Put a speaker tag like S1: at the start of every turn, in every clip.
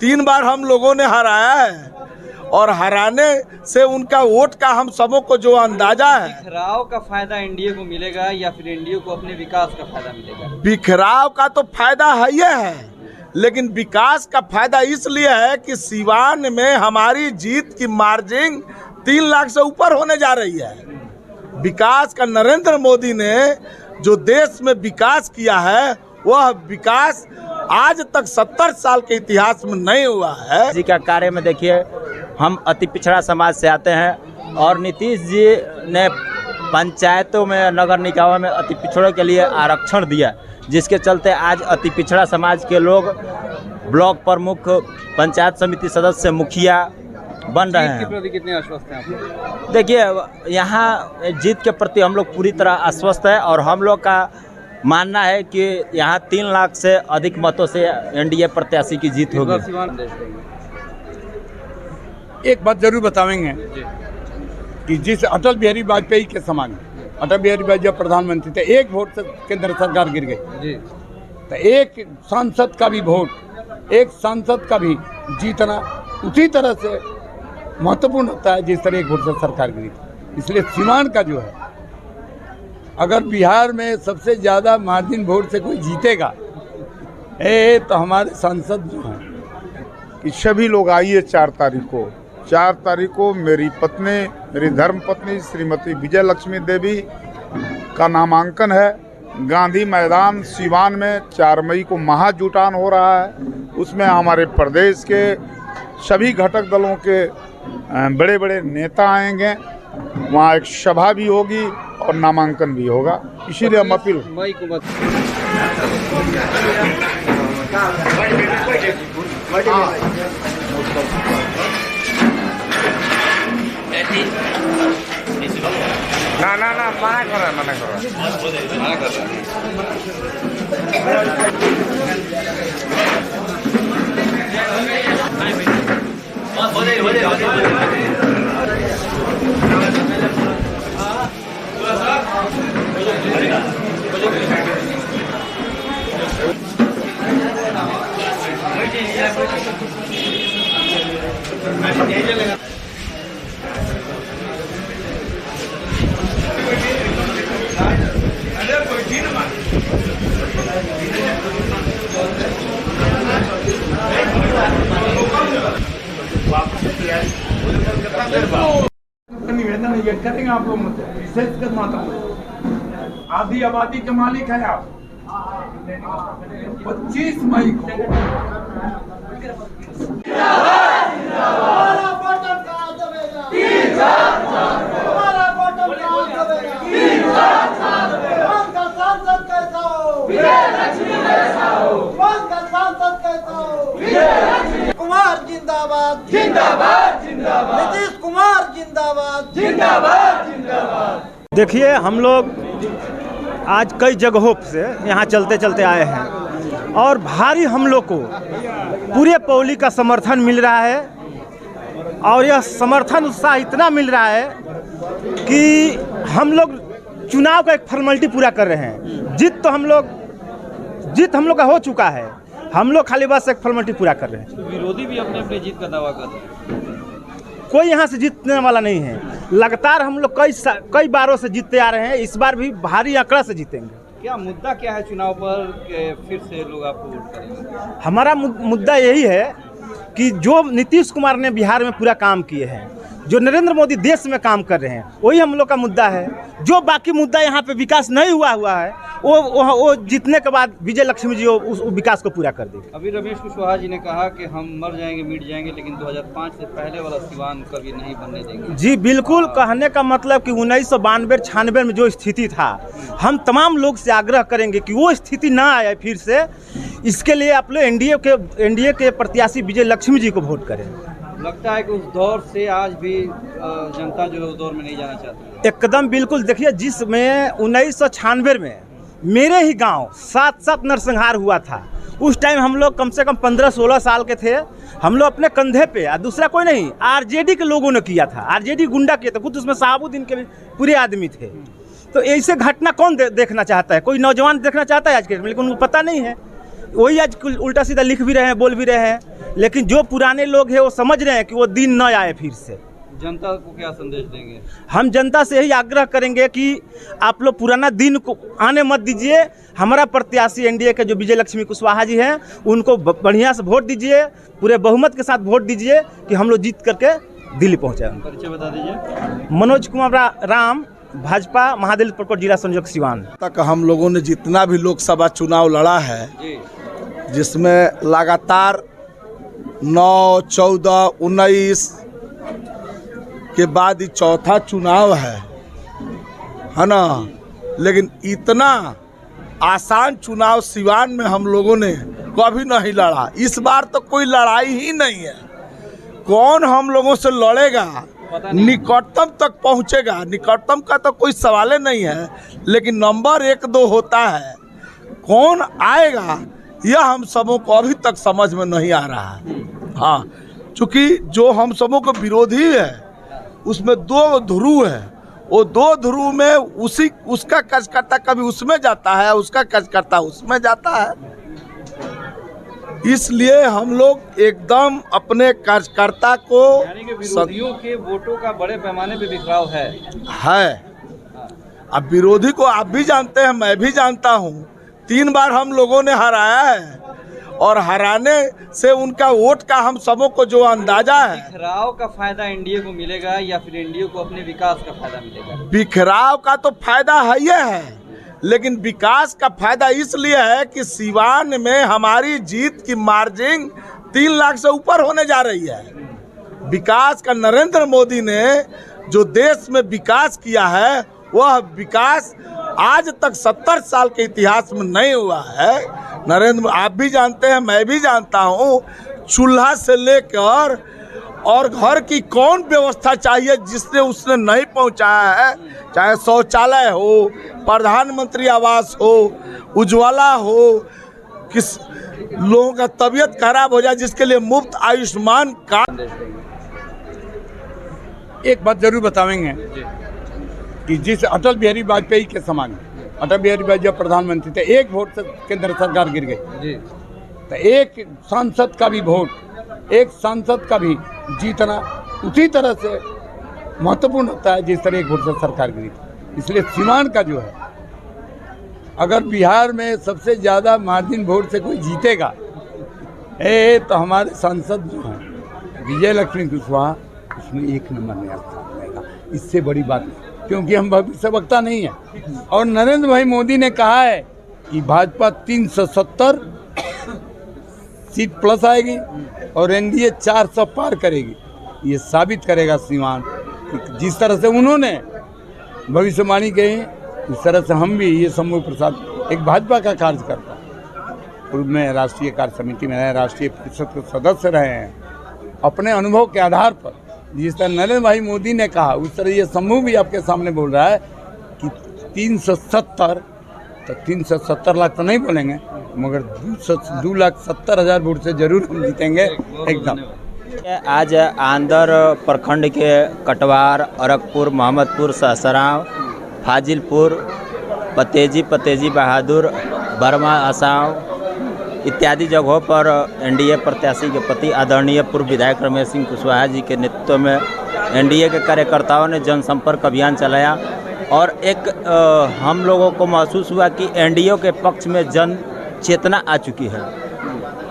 S1: 3 बार हम लोगों ने हराया है और हराने से उनका वोट का हम सबों को जो अंदाजा है।
S2: बिखराव का फायदा एनडीए को मिलेगा या फिर एनडीए को अपने विकास का फायदा मिलेगा?
S1: बिखराव का तो फायदा है ही है, लेकिन विकास का फायदा इसलिए है कि सिवान में हमारी जीत की मार्जिन 3 लाख से ऊपर होने जा रही है। विकास का नरेंद्र मोदी ने जो देश में विकास किया है वह विकास आज तक 70 साल के इतिहास में नहीं हुआ है।
S3: जी का कार्य में देखिए, हम अति पिछड़ा समाज से आते हैं और नीतीश जी ने पंचायतों में, नगर निकायों में अति पिछड़ों के लिए आरक्षण दिया, जिसके चलते आज अति पिछड़ा समाज के लोग ब्लॉक प्रमुख, पंचायत समिति सदस्य, मुखिया बन रहे हैं।
S2: जीत के प्रति कितने आश्वस्त हैं आप?
S3: देखिए, यहाँ जीत के प्रति हम लोग पूरी तरह आश्वस्त है और हम लोग का मानना है कि यहाँ 3 लाख से अधिक मतों से एनडीए प्रत्याशी की जीत होगी।
S4: एक बात जरूर बताएंगे कि जिस अटल बिहारी वाजपेयी के समान, अटल बिहारी वाजपेयी जब प्रधानमंत्री थे 1 वोट से केंद्र सरकार गिर गई, तो एक सांसद का भी वोट, एक सांसद का भी जीतना उसी तरह से महत्वपूर्ण होता है जिस तरह 1 वोट से सरकार गिरी। इसलिए सीमान का जो है, अगर बिहार में सबसे ज़्यादा मार्जिन वोट से कोई जीतेगा तो हमारे सांसद जो हैं
S5: कि सभी लोग आइए 4 तारीख को मेरी पत्नी, मेरी धर्म पत्नी श्रीमती विजय लक्ष्मी देवी का नामांकन है। गांधी मैदान सिवान में 4 मई को महाजुटान हो रहा है। उसमें हमारे प्रदेश के सभी घटक दलों के बड़े बड़े नेता आएंगे। वहाँ एक सभा भी होगी और नामांकन भी होगा। इसीलिए हम अपील
S2: मई को
S5: ना मना
S4: निवेदन ये करेंगे आप लोग मुझसे, विशेषकर माता आधी आबादी के मालिक है आप। 25 मई को
S6: कुमार जिंदाबाद जिंदाबाद जिंदाबाद, नीतीश कुमार जिंदाबाद जिंदाबाद जिंदाबाद।
S7: देखिए, हम लोग आज कई जगहों से यहाँ चलते चलते आए हैं और भारी हम लोग को पूरे पौली का समर्थन मिल रहा है और यह समर्थन उत्साह इतना मिल रहा है कि हम लोग चुनाव का एक फॉर्मेलिटी पूरा कर रहे हैं। जीत हम लोग का हो चुका है, हम लोग खाली बस एक फॉर्मेलिटी पूरा कर रहे हैं।
S2: तो विरोधी भी अपने जीत का दावा कर रहे हैं।
S7: कोई यहाँ से जीतने वाला नहीं है। लगातार हम लोग कई बारों से जीतते आ रहे हैं, इस बार भी भारी आंकड़ा से जीतेंगे।
S2: क्या मुद्दा क्या है चुनाव पर कि फिर से लोग आपको वोट करेंगे?
S7: हमारा मुद्दा यही है कि जो नीतीश कुमार ने बिहार में पूरा काम किए हैं, जो नरेंद्र मोदी देश में काम कर रहे हैं, वही हम लोग का मुद्दा है। जो बाकी मुद्दा यहाँ पे विकास नहीं हुआ है वो जीतने के बाद विजय लक्ष्मी जी उस विकास को पूरा कर देंगे।
S2: अभी रमेश कुशवाहा जी ने कहा कि हम मर जाएंगे मिट जाएंगे लेकिन 2005 से पहले वाला सिवान कभी नहीं बनने देंगे।
S7: जी बिल्कुल, कहने का मतलब कि 1992-96 में जो स्थिति था, हम तमाम लोग से आग्रह करेंगे कि वो स्थिति ना आए फिर से। इसके लिए आप लोग एनडीए के प्रत्याशी विजय लक्ष्मी जी को वोट करें।
S2: लगता है कि उस दौर से आज भी जनता जो है उस दौर में नहीं जाना चाहती।
S7: एकदम बिल्कुल। देखिए, जिसमें 1996 में मेरे ही गांव 7 नरसंहार हुआ था, उस टाइम हम लोग कम से कम 15-16 साल के थे। हम लोग अपने कंधे पे, दूसरा कोई नहीं, आरजेडी के लोगों ने किया था, आरजेडी गुंडा किया था, खुद उसमें शहाबुद्दीन के पूरे आदमी थे। तो ऐसे घटना कौन देखना चाहता है? कोई नौजवान देखना चाहता है आज के, लेकिन उनको पता नहीं है। वही आज उल्टा सीधा लिख भी रहे हैं, बोल भी रहे हैं। लेकिन जो पुराने लोग हैं वो समझ रहे हैं कि वो दिन न आए फिर से।
S2: जनता को क्या संदेश देंगे?
S7: हम जनता से यही आग्रह करेंगे कि आप लोग पुराना दिन को आने मत दीजिए। हमारा प्रत्याशी एनडीए के जो विजय लक्ष्मी कुशवाहा जी हैं उनको बढ़िया से वोट दीजिए, पूरे बहुमत के साथ वोट दीजिए कि हम लोग जीत करके दिल्ली पहुँचे।
S2: परिचय बता दीजिए।
S7: मनोज कुमार राम, भाजपा महादेव प्रकोट जिला संयोजक सिवान।
S1: तक हम लोगों ने जितना भी लोकसभा चुनाव लड़ा है
S2: जी,
S1: जिसमें लगातार 9, 14, 19 के बाद ही चौथा चुनाव है ना। लेकिन इतना आसान चुनाव सिवान में हम लोगों ने कभी नहीं लड़ा। इस बार तो कोई लड़ाई ही नहीं है। कौन हम लोगों से लड़ेगा, निकटतम तक पहुंचेगा, निकटतम का तो कोई सवाल नहीं है। लेकिन नंबर 1, 2 होता है, कौन आएगा यह हम सबों को अभी तक समझ में नहीं आ रहा है। हाँ, चूँकि जो हम सबों को विरोधी है उसमें 2 ध्रुव है। वो 2 ध्रुव में उसका कार्यकर्ता कभी उसमें जाता है, उसका कार्यकर्ता उसमें जाता है। इसलिए हम लोग एकदम अपने कार्यकर्ता को,
S2: यानी कि विरोधियों के वोटों का बड़े पैमाने पे बिखराव है।
S1: अब विरोधी को आप भी जानते हैं, मैं भी जानता हूँ। 3 बार हम लोगों ने हराया है और हराने से उनका वोट का हम सबों को जो अंदाजा है।
S2: बिखराव का फायदा एनडीए को मिलेगा या फिर एनडीए को अपने विकास का फायदा मिलेगा?
S1: बिखराव का तो फायदा है ही है, लेकिन विकास का फायदा इसलिए है कि सिवान में हमारी जीत की मार्जिन 3 लाख से ऊपर होने जा रही है। विकास का नरेंद्र मोदी ने जो देश में विकास किया है वह विकास आज तक 70 साल के इतिहास में नहीं हुआ है। नरेंद्र, आप भी जानते हैं, मैं भी जानता हूँ, चूल्हा से लेकर और घर की कौन व्यवस्था चाहिए जिसने उसने नहीं पहुँचाया है। चाहे शौचालय हो, प्रधानमंत्री आवास हो, उज्ज्वला हो, किस लोगों का तबीयत खराब हो जाए जिसके लिए मुफ्त आयुष्मान कार्ड।
S4: एक बात जरूर बतावेंगे कि जिस अटल बिहारी वाजपेयी के समान, अटल बिहारी वाजपेयी जब प्रधानमंत्री थे 1 वोट से केंद्र सरकार गिर गई। तो एक सांसद का भी वोट, एक सांसद का भी जीतना उसी तरह से महत्वपूर्ण होता है जिस तरह 1 वोट से सरकार गिरी थी। इसलिए सीमान का जो है, अगर बिहार में सबसे ज़्यादा मार्जिन वोट से कोई जीतेगा तो हमारे सांसद जो हैं विजय लक्ष्मी कुशवाहा, उसमें 1 नंबर में स्थान रहेगा। इससे बड़ी बात नहीं, क्योंकि हम भविष्यवक्ता नहीं हैं। और नरेंद्र भाई मोदी ने कहा है कि भाजपा 370 सीट प्लस आएगी और एनडीए 400 पार करेगी। ये साबित करेगा सीमान कि जिस तरह से उन्होंने भविष्यवाणी कही, उस तरह से हम भी, ये शंभू प्रसाद एक भाजपा का कार्यकर्ता, पूर्व में राष्ट्रीय कार्य समिति में रहे, राष्ट्रीय परिषद के सदस्य रहे हैं। अपने अनुभव के आधार पर जिस तरह नरेंद्र भाई मोदी ने कहा, उस तरह ये समूह भी आपके सामने बोल रहा है कि 370, तो 370 लाख तो नहीं बोलेंगे, मगर 2,70,000 वोट से जरूर हम जीतेंगे एकदम।
S3: आज आंदर प्रखंड के कटवार, अरगपुर, मोहम्मदपुर, सहसराव, फाजिलपुर, पतेजी बहादुर, बर्मा, आसाव इत्यादि जगहों पर एनडीए प्रत्याशी के प्रति आदरणीय पूर्व विधायक रमेश सिंह कुशवाहा जी के नेतृत्व में एनडीए के कार्यकर्ताओं ने जनसंपर्क अभियान चलाया और एक हम लोगों को महसूस हुआ कि एनडीए के पक्ष में जन चेतना आ चुकी है।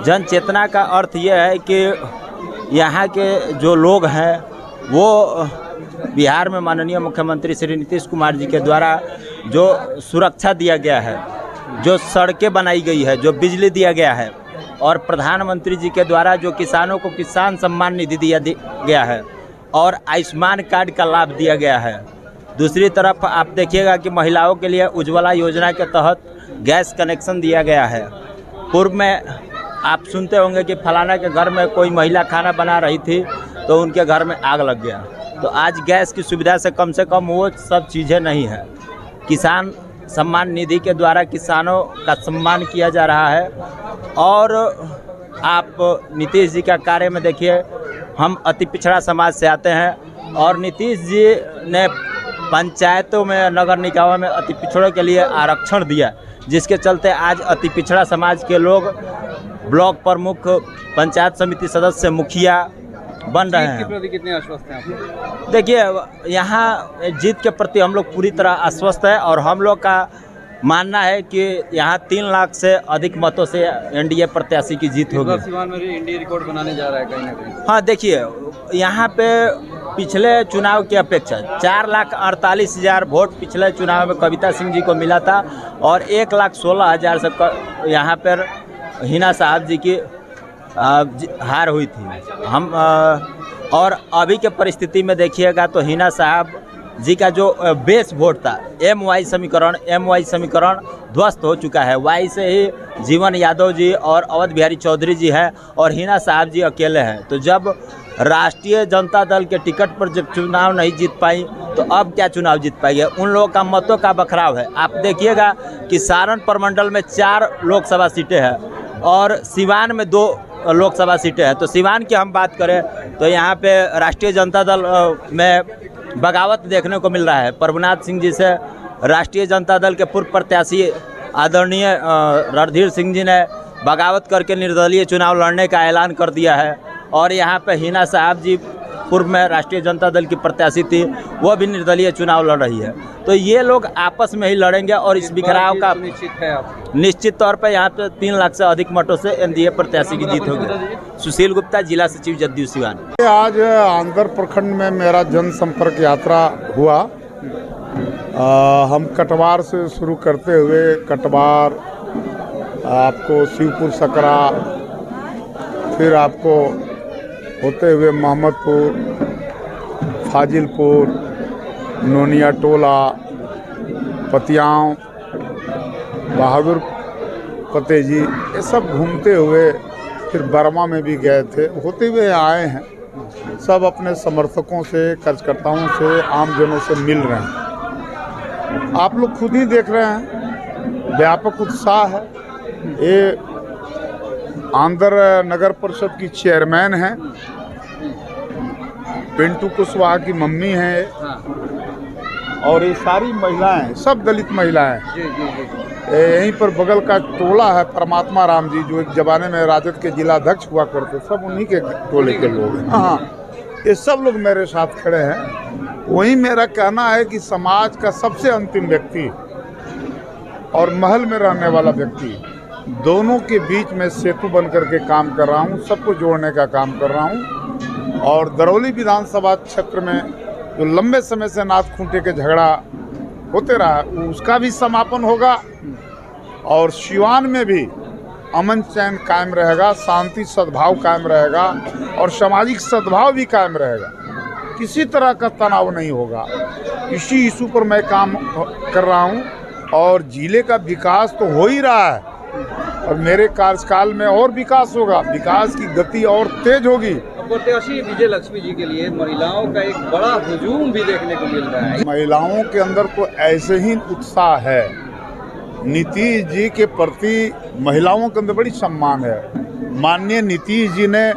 S3: जन चेतना का अर्थ यह है कि यहाँ के जो लोग हैं वो बिहार में माननीय मुख्यमंत्री श्री नीतीश कुमार जी के द्वारा जो सुरक्षा दिया गया है, जो सड़कें बनाई गई है, जो बिजली दिया गया है और प्रधानमंत्री जी के द्वारा जो किसानों को किसान सम्मान निधि दिया गया है और आयुष्मान कार्ड का लाभ दिया गया है। दूसरी तरफ आप देखिएगा कि महिलाओं के लिए उज्ज्वला योजना के तहत गैस कनेक्शन दिया गया है। पूर्व में आप सुनते होंगे कि फलाना के घर में कोई महिला खाना बना रही थी तो उनके घर में आग लग गया। तो आज गैस की सुविधा से कम वो सब चीज़ें नहीं है। किसान सम्मान निधि के द्वारा किसानों का सम्मान किया जा रहा है। और आप नीतीश जी का कार्य में देखिए, हम अति पिछड़ा समाज से आते हैं और नीतीश जी ने पंचायतों में, नगर निकायों में अति पिछड़ों के लिए आरक्षण दिया, जिसके चलते आज अति पिछड़ा समाज के लोग ब्लॉक प्रमुख, पंचायत समिति सदस्य, मुखिया बन रहे
S2: जीत के
S3: हैं।
S2: प्रति कितने आश्वस्त हैं आप?
S3: देखिए, यहाँ जीत के प्रति हम लोग पूरी तरह आश्वस्त है और हम लोग का मानना है कि यहाँ 3 लाख से अधिक मतों से एनडीए प्रत्याशी की जीत
S2: इस बार
S3: होगी।
S2: सिवान में भी इंडिया रिकॉर्ड बनाने जा रहा है कहीं ना कहीं।
S3: हाँ, देखिए, यहाँ पे पिछले चुनाव की अपेक्षा 4,48,000 वोट पिछले चुनाव में कविता सिंह जी को मिला था और 1,16,000 से यहाँ पर हिना साहब जी की हार हुई थी। हम और अभी के परिस्थिति में देखिएगा तो हिना साहब जी का जो बेस वोट था, MY समीकरण ध्वस्त हो चुका है। वाई से ही जीवन यादव जी और अवध बिहारी चौधरी जी हैं और हिना साहब जी अकेले हैं। तो जब राष्ट्रीय जनता दल के टिकट पर जब चुनाव नहीं जीत पाई तो अब क्या चुनाव जीत पाएंगे? उन लोगों का मतों का बखराव है। आप देखिएगा कि सारण प्रमंडल में 4 लोकसभा सीटें हैं और सिवान में 2 लोकसभा सीटें हैं। तो सिवान की हम बात करें तो यहाँ पे राष्ट्रीय जनता दल में बगावत देखने को मिल रहा है। प्रभुनाथ सिंह जी से राष्ट्रीय जनता दल के पूर्व प्रत्याशी आदरणीय रणधीर सिंह जी ने बगावत करके निर्दलीय चुनाव लड़ने का ऐलान कर दिया है और यहाँ पे हिना साहब जी पूर्व में राष्ट्रीय जनता दल की प्रत्याशी थी, वो भी निर्दलीय चुनाव लड़ रही है। तो ये लोग आपस में ही लड़ेंगे और इस बिखराव का
S2: निश्चित है आप?
S3: निश्चित तौर पर यहाँ पे 3 लाख से अधिक मतों से एनडीए प्रत्याशी की जीत होगी। सुशील गुप्ता, जिला सचिव जदयू सिवान।
S5: आज आंध्र प्रखंड में मेरा जनसंपर्क यात्रा हुआ। हम कटवार से शुरू करते हुए कटवार, आपको शिवपुर सकरा, फिर आपको होते हुए मोहम्मदपुर, फाजिलपुर, नोनिया टोला, पतियाँव, बहादुर फतेजी, ये सब घूमते हुए फिर बर्मा में भी गए थे। होते हुए आए हैं, सब अपने समर्थकों से, कार्यकर्ताओं से, आमजनों से मिल रहे हैं। आप लोग खुद ही देख रहे हैं, व्यापक उत्साह है। ये आंध्र नगर परिषद की चेयरमैन हैं, पिंटू कुशवाहा की मम्मी हैं और ये सारी महिलाएं, सब दलित महिलाएं।
S2: जी जी जी।
S5: यहीं पर बगल का टोला है परमात्मा राम जी, जो एक जमाने में राजद के जिलाध्यक्ष हुआ करते, सब उन्हीं के टोले के लोग हैं। हाँ, ये सब लोग मेरे साथ खड़े हैं। वही मेरा कहना है कि समाज का सबसे अंतिम व्यक्ति और महल में रहने वाला व्यक्ति, दोनों के बीच में सेतु बन करके काम कर रहा हूँ, सबको जोड़ने का काम कर रहा हूँ। और दरौली विधानसभा क्षेत्र में जो लंबे समय से नाथ खूंटे के झगड़ा होते रहा, उसका भी समापन होगा और सिवान में भी अमन चैन कायम रहेगा, शांति सद्भाव कायम रहेगा और सामाजिक सद्भाव भी कायम रहेगा। किसी तरह का तनाव नहीं होगा। इसी इशू पर मैं काम कर रहा हूँ और जिले का विकास तो हो ही रहा है और मेरे कार्यकाल में और विकास होगा, विकास की गति और तेज होगी।
S2: प्रत्याशी विजय लक्ष्मी जी के लिए महिलाओं का एक बड़ा हुजूम भी देखने को मिल रहा है।
S5: महिलाओं के अंदर तो ऐसे ही उत्साह है। नीतीश जी के प्रति महिलाओं के अंदर बड़ी सम्मान है। माननीय नीतीश जी ने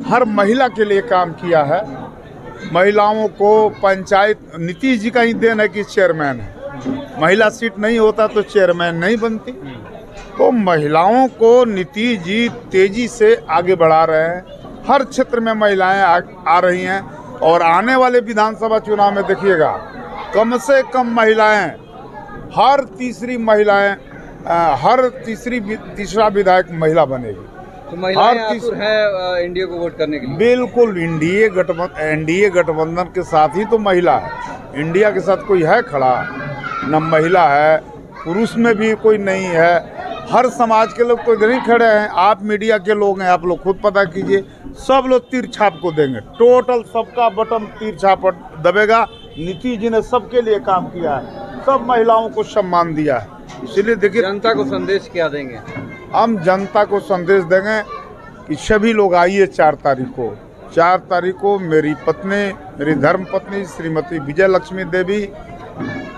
S5: हर महिला के लिए काम किया है। महिलाओं को पंचायत, नीतीश जी का ही देन है कि चेयरमैन है। महिला सीट नहीं होता तो चेयरमैन नहीं बनती। तो महिलाओं को नीतीश जी तेजी से आगे बढ़ा रहे हैं। हर क्षेत्र में महिलाएं आ रही हैं और आने वाले विधानसभा चुनाव में देखिएगा, कम से कम महिलाएं, हर तीसरा विधायक महिला बनेगी।
S2: तो महिलाएं आतुर है इंडिया को वोट करने के लिए।
S5: बिल्कुल, एनडीए गठबंधन के साथ ही तो महिला है। इंडिया के साथ कोई है खड़ा? न महिला है, पुरुष में भी कोई नहीं है। हर समाज के लोग तो नहीं खड़े हैं। आप मीडिया के लोग हैं, आप लोग खुद पता कीजिए, सब लोग तीर छाप को देंगे। टोटल सबका बटन तीर छाप दबेगा। नीतीश जी ने सबके लिए काम किया है, सब महिलाओं को सम्मान दिया है। इसलिए देखिए,
S2: जनता को संदेश क्या देंगे?
S5: हम जनता को संदेश देंगे कि सभी लोग आइए 4 तारीख को मेरी पत्नी, मेरी धर्म पत्नी श्रीमती विजय लक्ष्मी देवी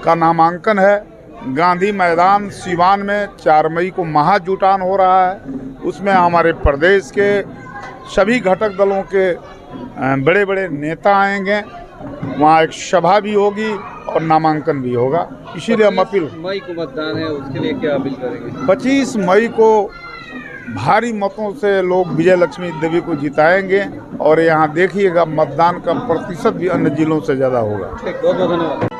S5: का नामांकन है। गांधी मैदान सिवान में 4 मई को महाजुटान हो रहा है। उसमें हमारे प्रदेश के सभी घटक दलों के बड़े बड़े नेता आएंगे। वहाँ एक सभा भी होगी और नामांकन भी होगा। इसीलिए हम अपील,
S2: 25 मई को मतदान है, उसके लिए क्या अपील करेंगे?
S5: 25 मई को भारी मतों से लोग विजय लक्ष्मी देवी को जिताएंगे और यहाँ देखिएगा मतदान का प्रतिशत भी अन्य जिलों से ज़्यादा होगा।
S2: ठीक, बहुत बहुत धन्यवाद।